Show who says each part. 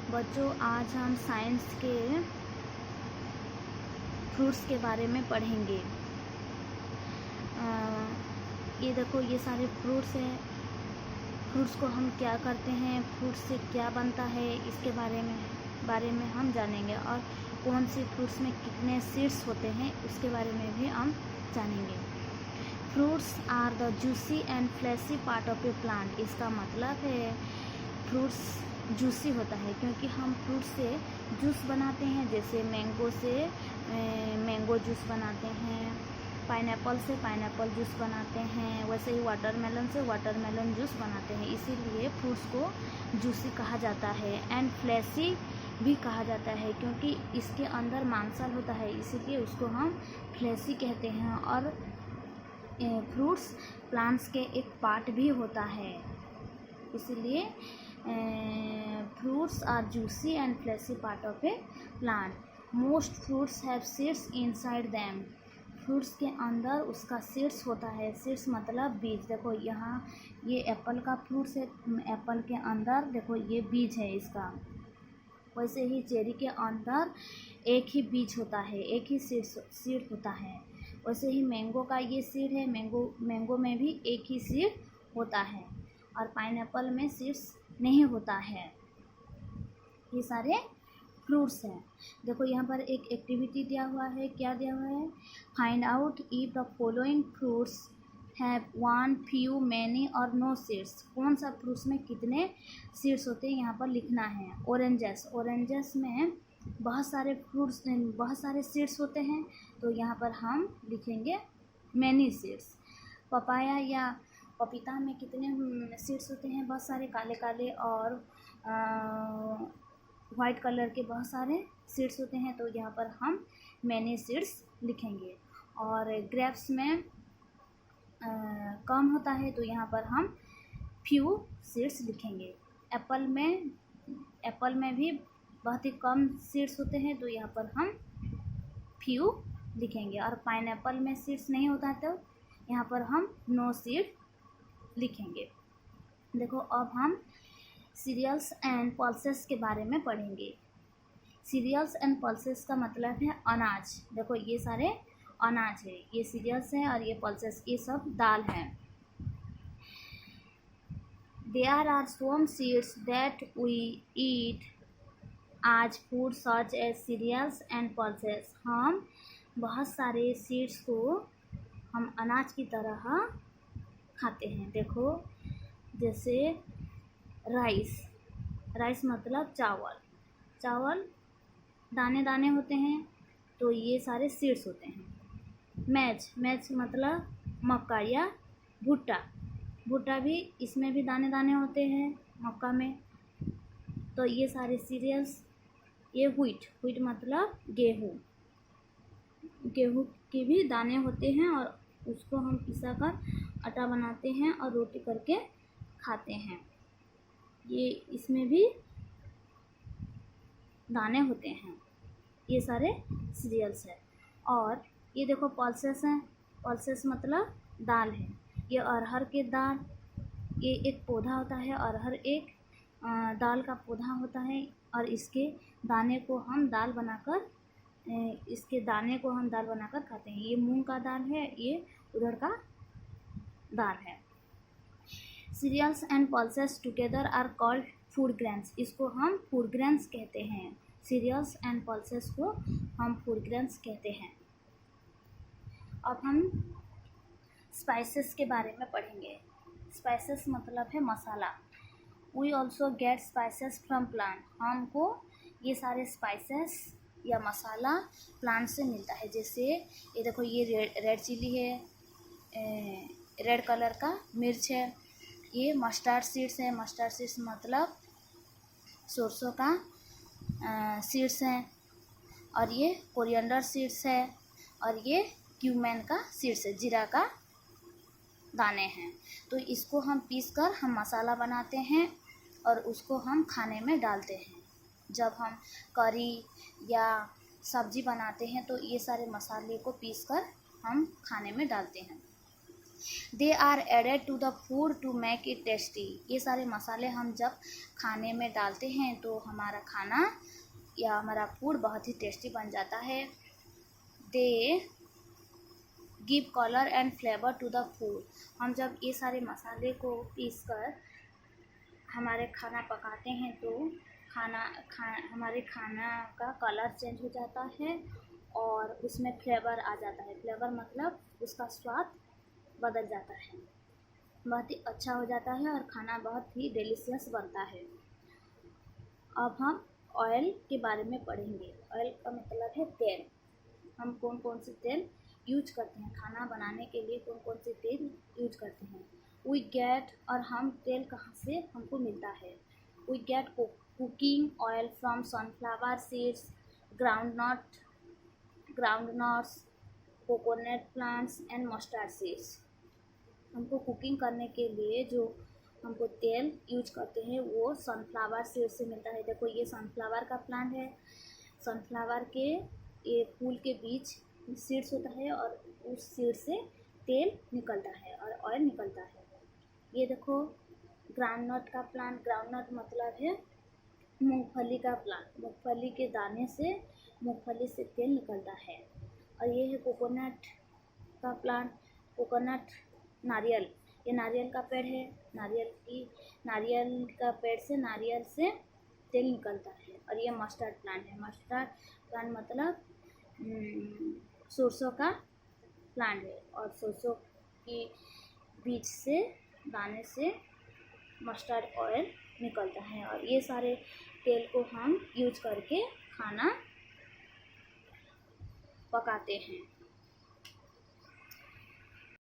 Speaker 1: बच्चों, आज हम साइंस के फ्रूट्स के बारे में पढ़ेंगे। ये देखो, ये सारे फ्रूट्स हैं। फ्रूट्स को हम क्या करते हैं, फ्रूट्स से क्या बनता है, इसके बारे में हम जानेंगे। और कौन सी फ्रूट्स में कितने सीड्स होते हैं, उसके बारे में भी हम जानेंगे। Fruits are the juicy and fleshy part of a plant. इसका मतलब है फ्रूट्स जूसी होता है क्योंकि हम फ्रूट से जूस बनाते हैं। जैसे मैंगो से मैंगो जूस बनाते हैं, पाइनएप्पल से पाइनएप्पल जूस बनाते हैं, वैसे ही वाटरमेलन से वाटरमेलन जूस बनाते हैं। इसीलिए फ्रूट्स को जूसी कहा जाता है। एंड फ्लैशी भी कहा जाता है क्योंकि इसके अंदर मांसल होता है, इसीलिए उसको हम फ्लैशी कहते हैं। और फ्रूट्स प्लांट्स के एक पार्ट भी होता है, इसलिए fruits are juicy and fleshy part of a plant. Most fruits have seeds inside them. Fruits के अंदर उसका सीड्स होता है। सीड्स मतलब बीज। देखो यहाँ ये एप्पल का फ्रूट्स है, एप्पल के अंदर देखो ये बीज है इसका। वैसे ही चेरी के अंदर एक ही बीज होता है, एक ही सीड होता है। वैसे ही मैंगो का ये सीड है, मैंगो में भी एक ही सीड होता है। और पाइनएप्पल में सीड्स नहीं होता है। ये सारे फ्रूट्स हैं। देखो यहाँ पर एक एक्टिविटी दिया हुआ है। क्या दिया हुआ है? Find out if the following fruits have one, few, many और नो सीड्स। कौन सा फ्रूट्स में कितने सीड्स होते हैं यहाँ पर लिखना है। ऑरेंजेस में बहुत सारे फ्रूट्स, बहुत सारे सीड्स होते हैं, तो यहाँ पर हम लिखेंगे मैनी सीड्स। पपाया या पपीता में कितने सीड्स होते हैं? बहुत सारे, काले काले और वाइट कलर के बहुत सारे सीड्स होते हैं, तो यहाँ पर हम मैनी सीड्स लिखेंगे। और ग्रेप्स में कम होता है, तो यहाँ पर हम फ्यू सीड्स लिखेंगे। एप्पल में भी बहुत ही कम सीड्स होते हैं, तो यहाँ पर हम फ्यू लिखेंगे। और पाइनएप्पल में सीड्स नहीं होता है, तो यहाँ पर हम नो सीड लिखेंगे। देखो अब हम सीरियल्स एंड पल्सेस के बारे में पढ़ेंगे। सीरियल्स एंड पल्सेस का मतलब है अनाज। देखो ये सारे अनाज है, ये सीरियल्स है और ये पल्सेस, ये सब दाल है। There are some seeds that we eat as food such as cereals and pulses. हम बहुत सारे सीड्स को हम अनाज की तरह खाते हैं। देखो जैसे राइस मतलब चावल दाने दाने होते हैं, तो ये सारे सीड्स होते हैं। मैच मतलब मक्का या भुट्टा भी, इसमें भी दाने दाने होते हैं मक्का में, तो ये सारे सीरियल्स। ये व्हीट मतलब गेहूँ के भी दाने होते हैं और उसको हम पिसा कर आटा बनाते हैं और रोटी करके खाते हैं। ये इसमें भी दाने होते हैं। ये सारे सीरियल्स है। और ये देखो पल्सेस हैं। पल्सेस मतलब दाल है। ये अरहर के दाल, ये एक पौधा होता है, अरहर एक दाल का पौधा होता है, और इसके दाने को हम दाल बनाकर खाते हैं। ये मूंग का दाल है, ये उधर का दाल है। Cereals and pulses together are called food grains. इसको हम फूड ग्रेन्स कहते हैं। सीरियल्स एंड पल्सेस को हम फूड ग्रेन्स कहते हैं। अब हम स्पाइसेस के बारे में पढ़ेंगे। स्पाइसेस मतलब है मसाला। We also get spices from plant. हमको ये सारे स्पाइसेस या मसाला प्लांट से मिलता है। जैसे ये देखो, ये रेड चिली है, रेड कलर का मिर्च है। ये मस्टर्ड सीड्स है। मस्टर्ड सीड्स मतलब सरसों का सीड्स हैं। और ये कोरिएंडर सीड्स है। और ये क्यूमेन का सीड्स है, जीरा का दाने हैं। तो इसको हम पीस कर हम मसाला बनाते हैं और उसको हम खाने में डालते हैं। जब हम करी या सब्जी बनाते हैं, तो ये सारे मसाले को पीस कर हम खाने में डालते हैं। They are added to the food to make it tasty. ये सारे मसाले हम जब खाने में डालते हैं तो हमारा खाना या हमारा फूड बहुत ही टेस्टी बन जाता है। They give colour and flavour to the food. हम जब ये सारे मसाले को पीस कर हमारे खाना पकाते हैं तो हमारे खाना का कलर चेंज हो जाता है और उसमें फ्लेवर आ जाता है। फ्लेवर मतलब उसका स्वाद बदल जाता है, बहुत ही अच्छा हो जाता है और खाना बहुत ही डिलीशियस बनता है। अब हम ऑयल के बारे में पढ़ेंगे। ऑयल का मतलब है तेल। हम कौन कौन से तेल यूज करते हैं, खाना बनाने के लिए कौन कौन से तेल यूज करते हैं। वी गेट, और हम तेल कहाँ से हमको मिलता है। We get cooking oil from sunflower seeds, groundnuts, coconut plants and mustard seeds. हमको कुकिंग करने के लिए जो हमको तेल यूज करते हैं वो सनफ्लावर सीड से मिलता है। देखो ये सनफ्लावर का प्लांट है। सनफ्लावर के ये फूल के बीच सीड्स होता है और उस सीड से तेल निकलता है और ऑयल निकलता है। ये देखो ग्राउंडनट का प्लांट, ग्राउंडनट मतलब है मूंगफली का प्लांट। मूंगफली के दाने से मूंगफली से तेल निकलता है। और ये है कोकोनट का प्लांट, कोकोनट नारियल, ये नारियल का पेड़ है। नारियल का पेड़ से नारियल से तेल निकलता है। और ये मस्टर्ड प्लांट है। मस्टर्ड प्लांट मतलब सरसों का प्लांट है और सरसों की बीज से दाने से मस्टर्ड ऑयल निकलता है। और ये सारे तेल को हम यूज करके खाना पकाते हैं।